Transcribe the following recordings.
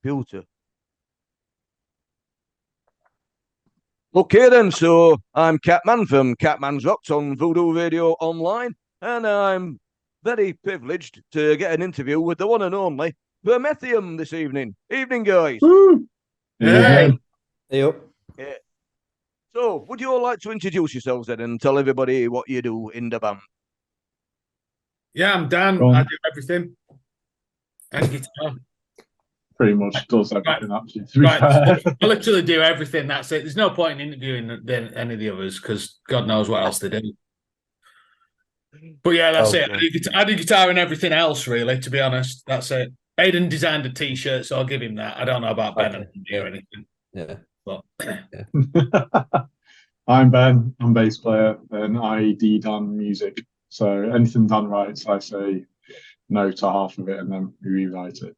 computer. Okay then, so I'm Catman from Catman's Rocks on Voodoo Radio Online, and I'm very privileged to get an interview with the one and only Promethium this evening. Evening, guys. Woo! Hey. Yep. Yeah. So, would you all like to introduce yourselves then and tell everybody what you do in the band? Yeah, I'm Dan. I do everything. And guitar. Pretty much does everything, actually, to be Right. fair. I literally do everything. That's it. There's no point in interviewing any of the others because God knows what else they do. But yeah, that's it. I do guitar and everything else, really, to be honest. That's it. Aiden designed a t-shirt, so I'll give him that. I don't know about Ben or anything. Yeah. But I'm Ben. I'm bass player, and I Dan music. So anything Dan writes, I say no to half of it, and then we rewrite it.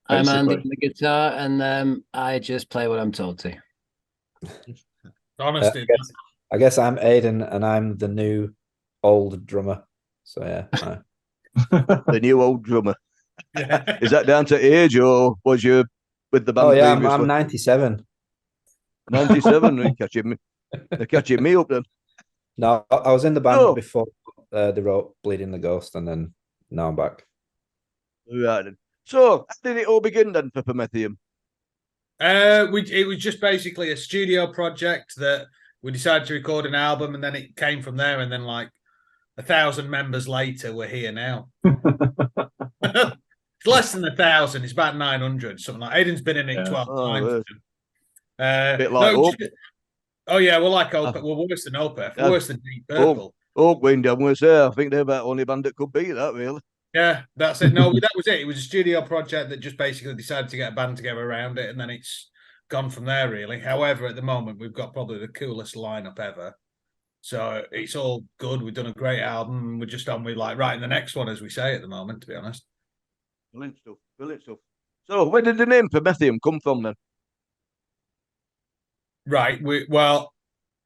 I'm Andy on the guitar, and I just play what I'm told to. Honestly, I guess I'm Aiden, and I'm the new old drummer. So yeah, the new old drummer. Yeah. Is that down to age, or was you with the band? Oh yeah, previously? I'm 97. 97. They're catching me up then. No, I was in the band before they wrote "Bleeding the Ghost," and then now I'm back. Right then. So, how did it all begin then for Promethium? It was just basically a studio project that we decided to record an album, and then it came from there. And then, like 1,000 members later, we're here now. It's less than 1,000. It's about 900, something like. Aiden's been in it 12 times. Bit like oh yeah, we're like Opeth. We're worse than Opeth. We're worse than Deep Purple. Wind down was there. I think they're about the only band that could be that, really. Yeah, that's it. No, that was it. It was a studio project that just basically decided to get a band together around it, and then it's gone from there, really. However, at the moment, we've got probably the coolest lineup ever. So it's all good. We've done a great album. We're just on with like writing the next one, as we say at the moment, to be honest. Brilliant stuff. Brilliant stuff. So where did the name Promethium come from then? Right. Well,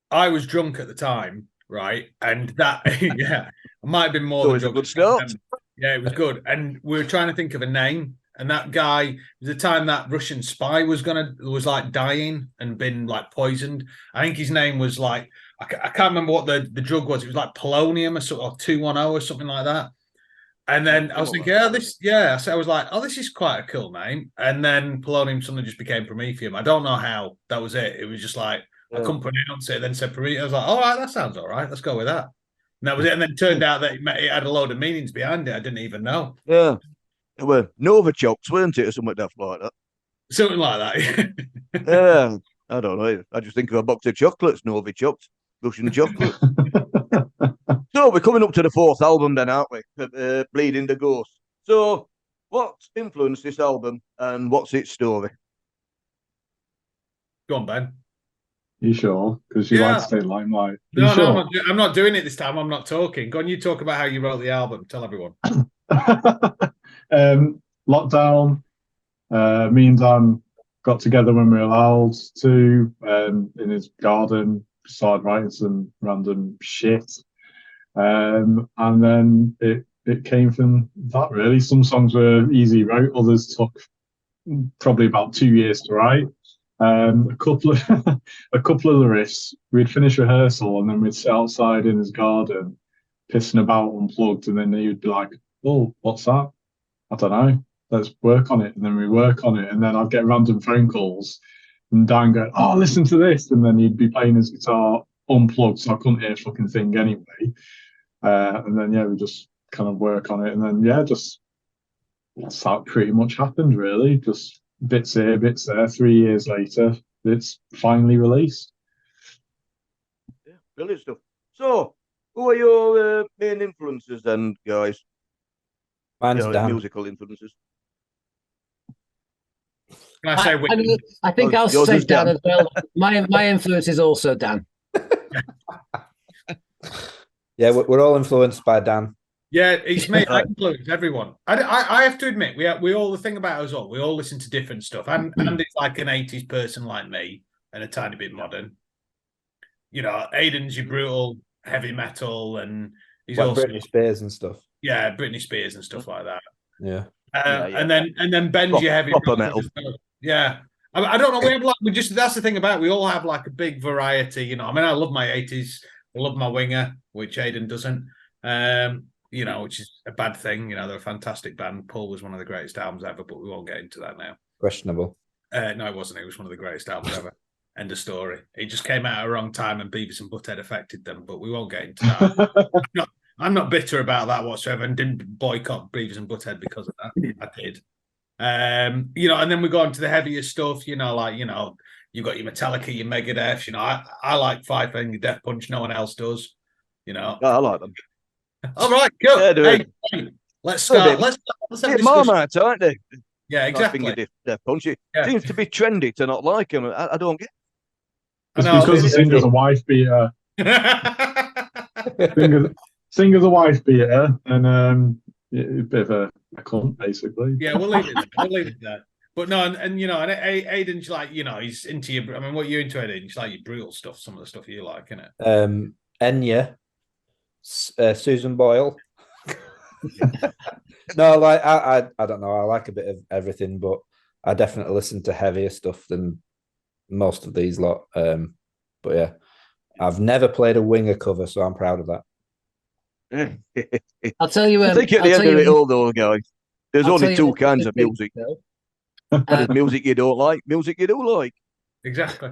I was drunk at the time, right? And that, yeah, I might have been more than drunk. Good start. Yeah, it was good. And we were trying to think of a name. And that guy, the time that Russian spy was like dying and been like poisoned. I think his name was like, I can't remember what the drug was. It was like polonium or sort of 210 or something like that. And then I was thinking, So I was like, oh, this is quite a cool name. And then polonium suddenly just became Promethium. I don't know how. That was it. It was just like, I couldn't pronounce it. Then said Promethium. I was like, all right, that sounds all right. Let's go with that. And that was it. And then it turned out that it had a load of meanings behind it. I didn't even know. Yeah. It were Novichoks, weren't it, or something like that? Something like that. Yeah. I don't know. I just think of a box of chocolates, Novichoks, Russian chocolate. So we're coming up to the 4th album then, aren't we? Bleeding the Ghost. So what influenced this album and what's its story? Go on, Ben. You sure? Because you like to stay limelight. No, sure? I'm not doing it this time. I'm not talking. Go on, you talk about how you wrote the album. Tell everyone. Lockdown. Me and Dan got together when we were allowed to in his garden, started writing some random shit. And then it came from that, really. Some songs were easy wrote, others took probably about 2 years to write. A couple of the riffs, we'd finish rehearsal and then we'd sit outside in his garden, pissing about unplugged, and then he would be like, "Oh, what's that? I don't know. Let's work on it." And then we work on it, and then I'd get random phone calls, and Dan go, "Oh, listen to this," and then he'd be playing his guitar unplugged, so I couldn't hear a fucking thing anyway. And then we just kind of work on it, and then that's how it pretty much happened, really. Just bits here, bits there. 3 years later, it's finally released. Yeah, brilliant stuff. So, who are your main influences then, guys? Mine's Dan. Musical influences. Can I say I think I'll say Dan as well. My influence is also Dan. Yeah, we're all influenced by Dan. Yeah, it's me. I influence everyone. I have to admit, we all, the thing about us all, we all listen to different stuff. And it's like an 80s person like me and a tiny bit modern. You know, Aiden's your brutal heavy metal, and he's like also Britney Spears and stuff. Yeah, Britney Spears and stuff like that. Yeah. And then Ben's your heavy proper rock metal. as well. Yeah. I don't know. We have that's the thing about it. We all have like a big variety, you know. I mean, I love my 80s. I love my Winger, which Aidan doesn't. You know, which is a bad thing. You know, they're a fantastic band. Paul was one of the greatest albums ever, but we won't get into that now. Questionable. No, it wasn't. It was one of the greatest albums ever. End of story. It just came out at a wrong time, and Beavis and Butthead affected them, but we won't get into that. I'm not bitter about that whatsoever, and didn't boycott Beavis and Butthead because of that. I did. You know, and then we go on to the heavier stuff. You know, like you've got your Metallica, your Megadeth. You know, I like Five Finger Death Punch. No one else does. You know, I like them. All right, good. Yeah, hey, let's start. Let's have a discussion. Marmite, aren't they? Yeah, exactly. Death Punch. It seems to be trendy to not like them. I don't get. It's because the singer's a wife beater. Singer's a wife beater, and a bit of a cunt, basically. Yeah, we'll leave it there. But no, and you know, and Aidan's like, you know, he's into your. I mean, what you into, Aidan? He's like your brutal stuff. Some of the stuff you like, isn't it? Enya, Susan Boyle. No, like I don't know. I like a bit of everything, but I definitely listen to heavier stuff than most of these lot. But yeah, I've never played a Winger cover, so I'm proud of that. I'll tell you. I think at the end of it all, though, guys, there's only two kinds of music. There's music you don't like, music you do like. Exactly.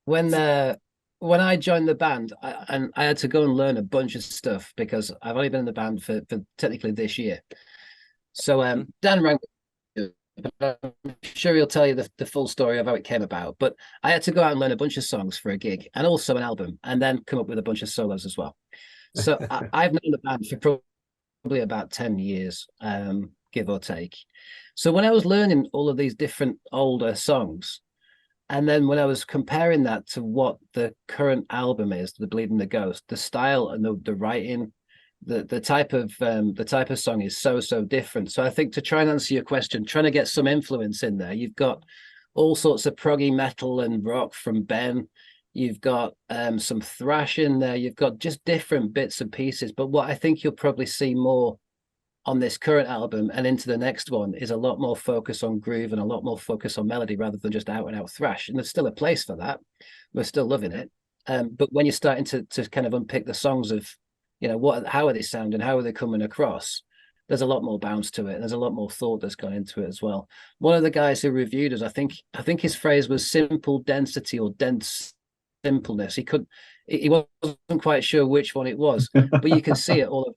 When I joined the band, I had to go and learn a bunch of stuff because I've only been in the band for technically this year. So Dan rang, but I'm sure he'll tell you the full story of how it came about. But I had to go out and learn a bunch of songs for a gig and also an album, and then come up with a bunch of solos as well. So I've known the band for probably about 10 years, give or take. So when I was learning all of these different older songs, and then when I was comparing that to what the current album is, The Bleeding the Ghost, the style and the writing, the type of song is so different. So I think, to try and answer your question, trying to get some influence in there, you've got all sorts of proggy metal and rock from Ben. You've got some thrash in there. You've got just different bits and pieces. But what I think you'll probably see more on this current album and into the next one is a lot more focus on groove and a lot more focus on melody rather than just out and out thrash. And there's still a place for that. We're still loving it. But when you're starting to kind of unpick the songs of, you know, how are they sounding? How are they coming across? There's a lot more bounce to it. And there's a lot more thought that's gone into it as well. One of the guys who reviewed us, I think his phrase was simple density or dense simpleness. He wasn't quite sure which one it was, but you can see it all.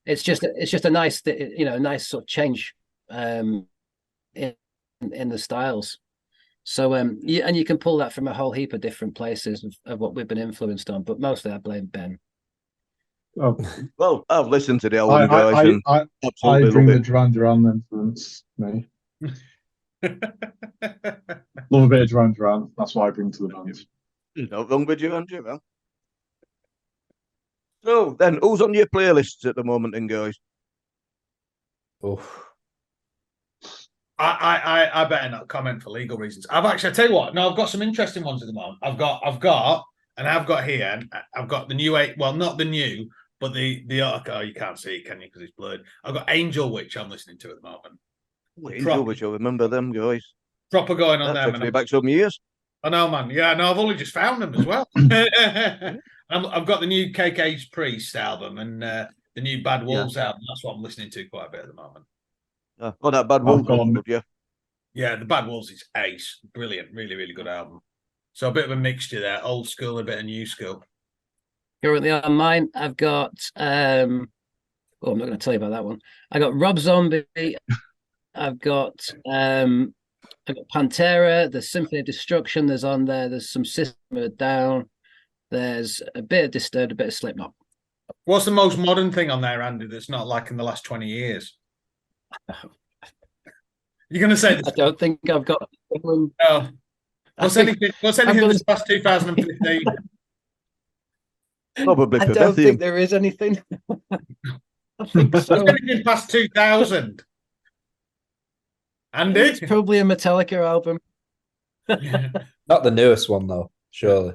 It's just a nice, you know, nice sort of change in the styles. So and you can pull that from a whole heap of different places of what we've been influenced on, but mostly I blame Ben. Oh. Well, I've listened to the album, guys, and I bring the Duran Duran influence, me. Love a bit of Duran Duran. That's what I bring to the band. Not wrong with Duran Duran. So then, who's on your playlists at the moment, then, guys? Oh, I better not comment for legal reasons. I tell you what. No, I've got some interesting ones at the moment. I've got here. I've got the new well, not the new, but the oh, you can't see it, can you? Because it's blurred. I've got Angel Witch I'm listening to at the moment. Angel Witch, I remember them, guys. Proper going on there, man. Back some years. I know, man. Yeah, no, I've only just found them as well. I've got the new KK's Priest album and the new Bad Wolves album. That's what I'm listening to quite a bit at the moment. Oh, that Bad Wolves one, yeah. Yeah, the Bad Wolves is ace. Brilliant. Really, really good album. So a bit of a mixture there. Old school, a bit of new school. Currently on mine, I've got I'm not going to tell you about that one. I got Rob Zombie. I've got Pantera, the Symphony of Destruction. There's on there. There's some System of a Down. There's a bit of Disturbed, a bit of Slipknot. What's the most modern thing on there, Andy, that's not like in the last 20 years? You're going to say this? I don't think I've got... No. What's anything that's past 2015? Probably I don't think there is anything. I think so. What's anything past 2000? Andy? It's probably a Metallica album. not the newest one, though, surely.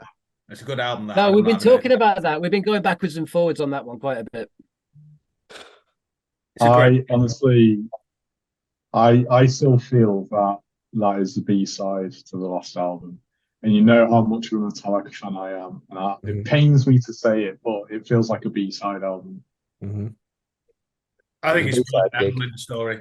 It's a good album. No, we've been talking about that. We've been going backwards and forwards on that one quite a bit. I honestly I still feel that that is the B-side to the last album. And you know how much of a Metallica fan I am. And it pains me to say it, but it feels like a B-side album. Mm-hmm. I think The it's a B-side gig. brilliant story.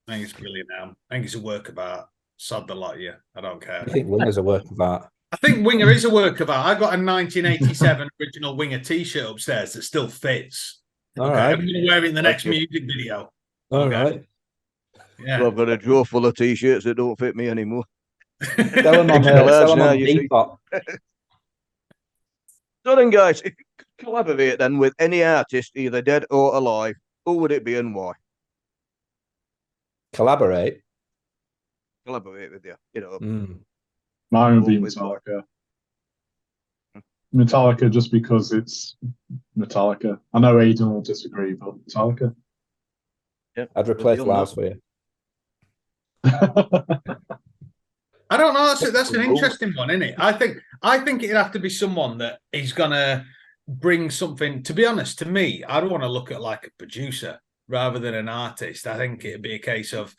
I think it's brilliant now. I think it's a work of art. Sod the lot of you. I don't care. I think Winger's a work of art. I think Winger is a work of art. I got a 1987 original Winger T-shirt upstairs that still fits. All Okay, right. I'm going to wear it in the next Okay. music video. All Okay. right. Yeah. Well, I've got a drawer full of t-shirts that don't fit me anymore. Sell them on, Extra large sell them now, on you see. Depop. So then, guys, if you could collaborate then with any artist, either dead or alive, who would it be and why? Collaborate. Collaborate with you, you know. Mine would be Go with Metallica. Metallica just because it's Metallica. I know Aidan will disagree, but Metallica. Yeah, I'd replace with you on Lars that. for you. I don't know. That's an Ooh. interesting one, isn't it? I think it'd have to be someone that is gonna bring something. To be honest, to me, I don't want to look at like a producer rather than an artist. I think it'd be a case of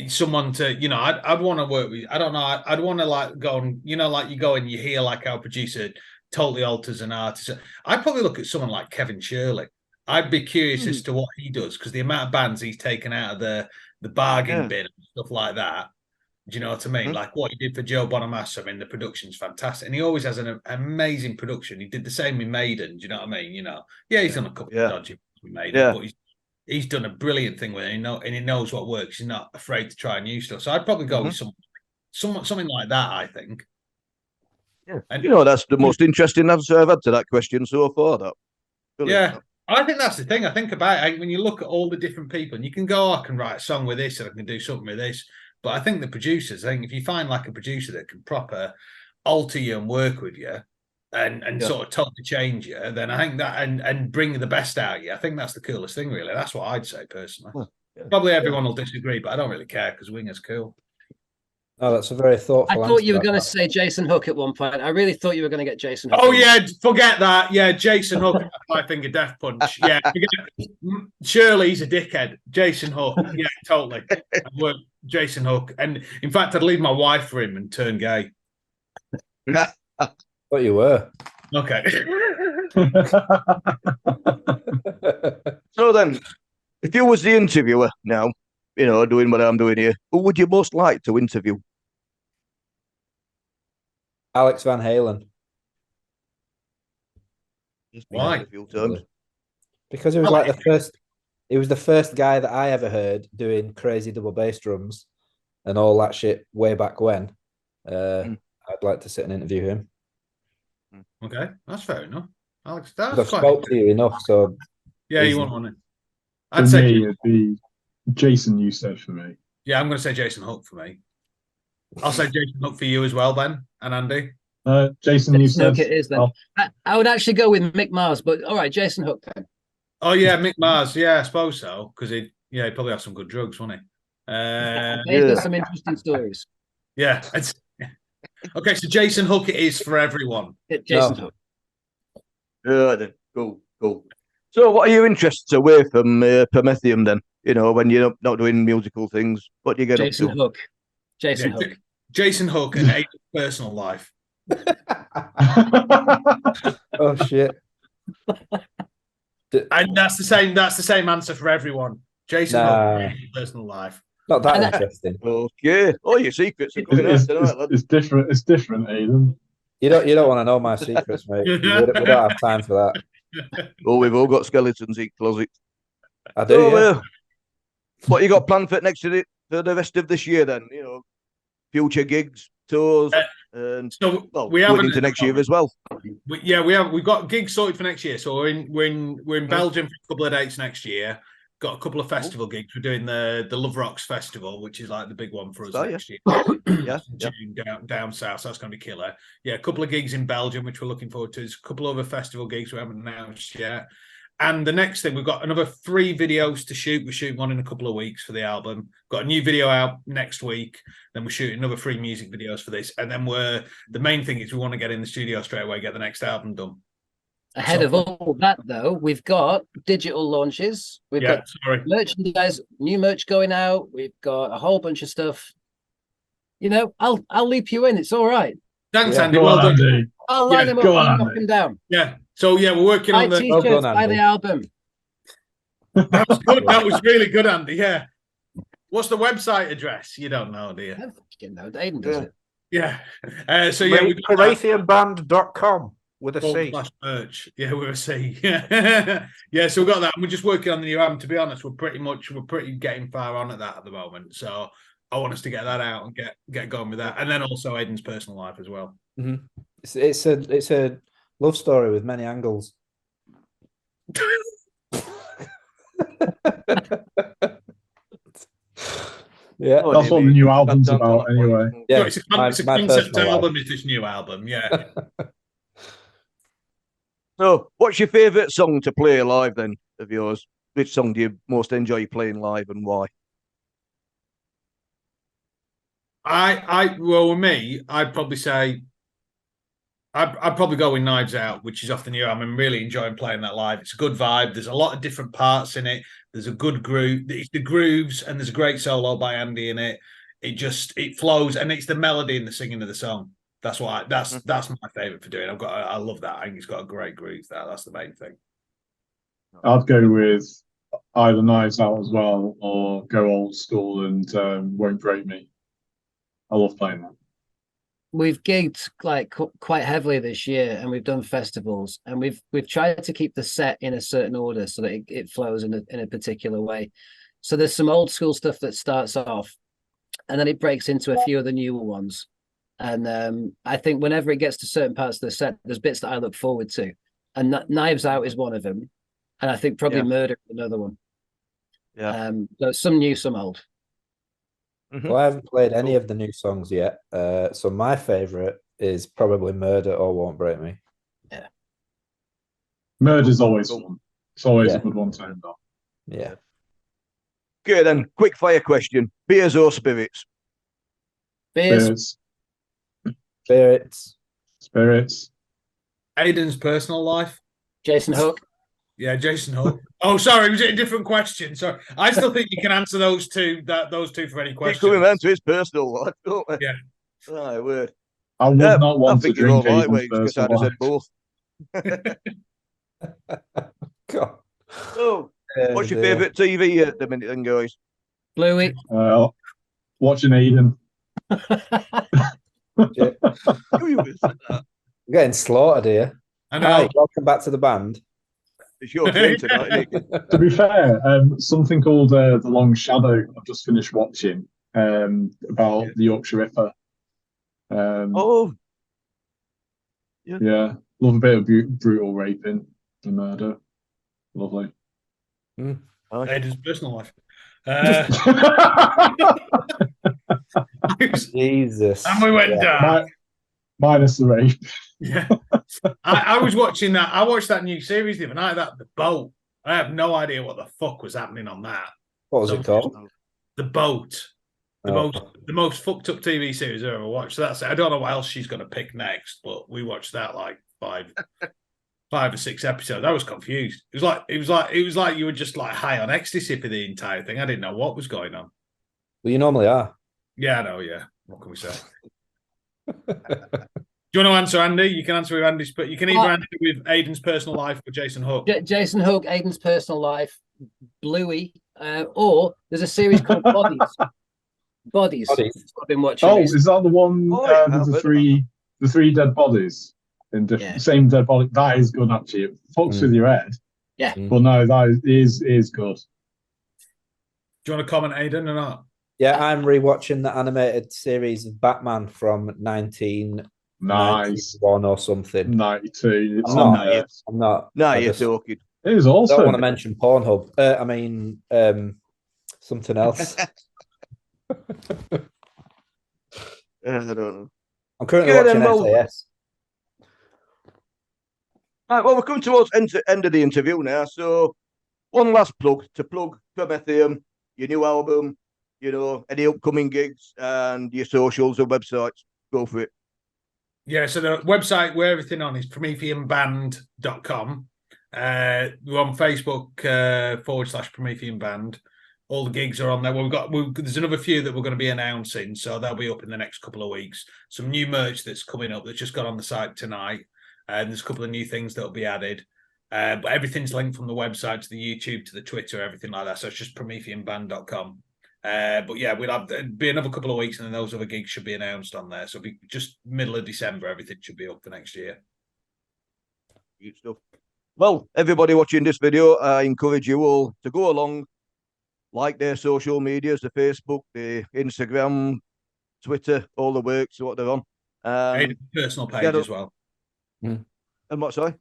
someone to, you know, I'd want to work with. I don't know. I'd want to like go and, you know, like you go and you hear like our producer totally alters an artist. I'd probably look at someone like Kevin Shirley. I'd be curious as to what he does because the amount of bands he's taken out of the bargain bin and stuff like that. Do you know what I mean? Like what he did for Joe Bonamassa, I mean, the production's fantastic. And he always has an amazing production. He did the same with Maiden. Do you know what I mean? You know, yeah, he's done a couple of dodgy with Maiden, but he's done a brilliant thing with it. And he knows what works. He's not afraid to try new stuff. So I'd probably go with something like that, I think. Yeah. And, you know, that's the most interesting answer I've had to that question so far. That. Brilliant. Yeah. I think that's the thing. I think about it when you look at all the different people, and you can go, I can write a song with this, and I can do something with this. But I think the producers, I think if you find like a producer that can proper alter you and work with you and sort of totally change you, then I think that and bring the best out of you, I think that's the coolest thing, really. That's what I'd say personally. Well, probably everyone will disagree, but I don't really care because Winger's cool. Oh, that's a very thoughtful I thought you were answer, going to say Jason Hook at one point. I really thought you were going to get Jason Hook. Oh, yeah, forget that. Yeah, Jason Hook, Five Finger Death Punch. Yeah, Shirley's a dickhead. Jason Hook. Yeah, totally. Jason Hook. And in fact, I'd leave my wife for him and turn gay. But you were. Okay. So then, if you was the interviewer now, you know, doing what I'm doing here, who would you most like to interview? Alex Van Halen. Why? A few times. Because he was like the first. He was the first guy that I ever heard doing crazy double bass drums and all that shit way back when. I'd like to sit and interview him. Okay, that's fair enough. Alex, I've that's spoke to you enough, so yeah, you want one. I'd say it'd be Jason Newsted for me. Yeah, I'm going to say Jason Hook for me. I'll say Jason Hook for you as well, Ben and Andy. Jason Newsted. Hook it is then. I would actually go with Mick Mars, but all right, Jason Hook then. Oh yeah, Mick Mars. Yeah, I suppose so because he'd probably have some good drugs, wouldn't he? He's got some interesting stories. Yeah. Okay, so Jason Hook it is for everyone. Jason Hook. Yeah, then cool. So, what are your interests away from Promethium then? You know, when you're not doing musical things, what do you get Jason up to? Hook. Jason Hook. Jason Hook and Aiden's personal life. Oh shit. And that's the same answer for everyone. Jason Hook and Aiden's personal life. Not that interesting. Okay. Oh, your secrets are coming out tonight, lad. It's different, Aidan. You don't want to know my secrets, mate. We don't have time for that. Oh, we've all got skeletons in closets. I do. Yeah. What you got planned for for the rest of this year then? You know, future gigs, tours, and we have into next year as well. We've got gigs sorted for next year. So we're in Belgium for a couple of dates next year. Got a couple of festival gigs. We're doing the Love Rocks Festival, which is like the big one for us next year. June down south. So that's going to be killer. Yeah, a couple of gigs in Belgium, which we're looking forward to. There's a couple of other festival gigs we haven't announced yet. And the next thing, we've got another 3 videos to shoot. We're shooting one in a couple of weeks for the album. Got a new video out next week. Then we're shooting another 3 music videos for this. And then the main thing is we want to get in the studio straight away, get the next album done. Ahead of all that, though, we've got digital launches. We've got merchandise, new merch going out. We've got a whole bunch of stuff. I'll leap you in. It's all right. Thanks, Yeah. Andy. Go Well on, done. Andy. I'll line them up. go on, I'll knock Andy. them down. Yeah. So we're working Buy on the. t-shirts, Well done, buy the Andy. album. That was good. That was really good, Andy. Yeah. What's the website address? You don't know, do you? I don't fucking know. Aiden does it. Yeah. So yeah, we got Promethiumband.com with a C. /merch. Yeah, with a C. Yeah. Yeah. So we got that. And we're just working on the new album. To be honest, we're pretty getting far on at that at the moment. So I want us to get that out and get going with that, and then also Aiden's personal life as well. Mm-hmm. It's a love story with many angles. Yeah, That's what the new album's about, anyway. Yeah, So it's a concept album. Is this new album? Yeah. So, what's your favourite song to play live then of yours? Which song do you most enjoy playing live and why? Well, with me, I'd probably say I'd probably go with Knives Out, which is off the new album. I'm really enjoying playing that live. It's a good vibe. There's a lot of different parts in it. There's a good groove. It's the grooves, and there's a great solo by Andy in it. It flows, and it's the melody and the singing of the song. That's my favorite for doing. I love that. I think it's got a great groove. That's the main thing. I'd go with either Knives Out as well, or go old school and Won't Break Me. I love playing that. We've gigged quite heavily this year, and we've done festivals, and we've tried to keep the set in a certain order so that it flows in a particular way. So there's some old school stuff that starts off, and then it breaks into a few of the newer ones. And I think whenever it gets to certain parts of the set, there's bits that I look forward to, and Knives Out is one of them, and I think probably Murder is another one. Yeah. So some new, some old. Mm-hmm. Well, I haven't played any of the new songs yet. So my favourite is probably Murder or Won't Break Me. Yeah. Murder's always fun. It's always a good one to end on. Yeah. Okay, then. Quick fire question. Beers or spirits? Beers. Spirits. Aiden's personal life. Jason Hook. Yeah, Jason Hook. Oh, sorry, was it a different question? Sorry, I still think you can answer those two. Those two for any questions. He's coming around to his personal life, don't we? Yeah. Oh, word. I would not want to think you're all drink right, Aiden's because I'd have said both. God. So, what's your favourite TV at the minute, then, guys? Bluey. Watching Aiden. I'm getting slaughtered here. I know. Hi, welcome back to the band. It's your turn tonight, isn't it? To be fair, something called The Long Shadow I've just finished watching about the Yorkshire Ripper. Yeah, love a bit of brutal raping and murder. Lovely. Aiden's personal life. Jesus. And we went down. Minus the rape. Yeah. I was watching that. I watched that new series the other night, The Boat. I have no idea what the fuck was happening on that. What was it called? The Boat. The most fucked up TV series I've ever watched. So that's it. I don't know what else she's going to pick next, but we watched that like five or six episodes. I was confused. It was like you were just like high on ecstasy for the entire thing. I didn't know what was going on. Well, you normally are. Yeah, I know. Yeah. What can we say? Do you want to answer, Andy? You can answer with Andy's, but you can either answer with Aiden's personal life or Jason Hook. Jason Hook, Aiden's personal life, Bluey, or there's a series called Bodies. Bodies. I've been watching. Oh, is that the one? The three dead bodies in different same dead body. That is good, actually. It fucks with your head. Yeah, but no, that is good. Do you want to comment, Aiden, or not? Yeah, I'm rewatching the animated series of Batman from 1991 or something. 92. I'm not. No, you're talking. It was also. I don't want to mention Pornhub. Something else. I don't know. I'm currently watching SAS. Right, well, we're coming towards the end of the interview now. So, one last plug to plug Promethium, your new album, any upcoming gigs and your socials or websites. Go for it. Yeah, so the website where everything on is promethiumband.com. We're on Facebook /Promethium Band. All the gigs are on there. There's another few that we're going to be announcing, so they'll be up in the next couple of weeks. Some new merch that's coming up that's just got on the site tonight. And there's a couple of new things that'll be added. But everything's linked from the website to the YouTube to the Twitter, everything like that. So it's just promethiumband.com. But yeah, it'll be another couple of weeks, and then those other gigs should be announced on there. So it'll be just middle of December, everything should be up for next year. Good stuff. Well, everybody watching this video, I encourage you all to go along, like their social medias, the Facebook, the Instagram, Twitter, all the works, what they're on. Aidan's personal page as well. And what, sorry?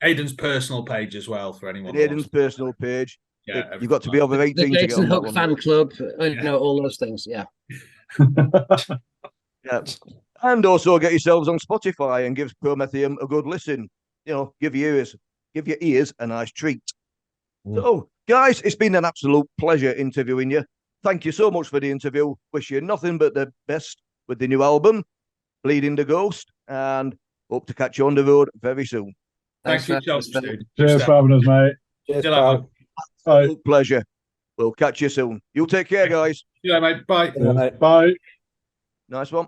Aidan's personal page as well for anyone. Aidan's personal page. Yeah, you've got to be over 18 the to get on Jason that Hook one. fan club, all those things. Yeah. Yeah. And also get yourselves on Spotify and give Promethium a good listen. Give your ears a nice treat. So, guys, it's been an absolute pleasure interviewing you. Thank you so much for the interview. Wish you nothing but the best with the new album, Bleeding the Ghost, and hope to catch you on the road very soon. Thanks for your Cheers for having us, mate. Cheers, pal. Bye. Pleasure. We'll catch you soon. You take care, guys. Yeah, mate. Bye. Bye. Nice one.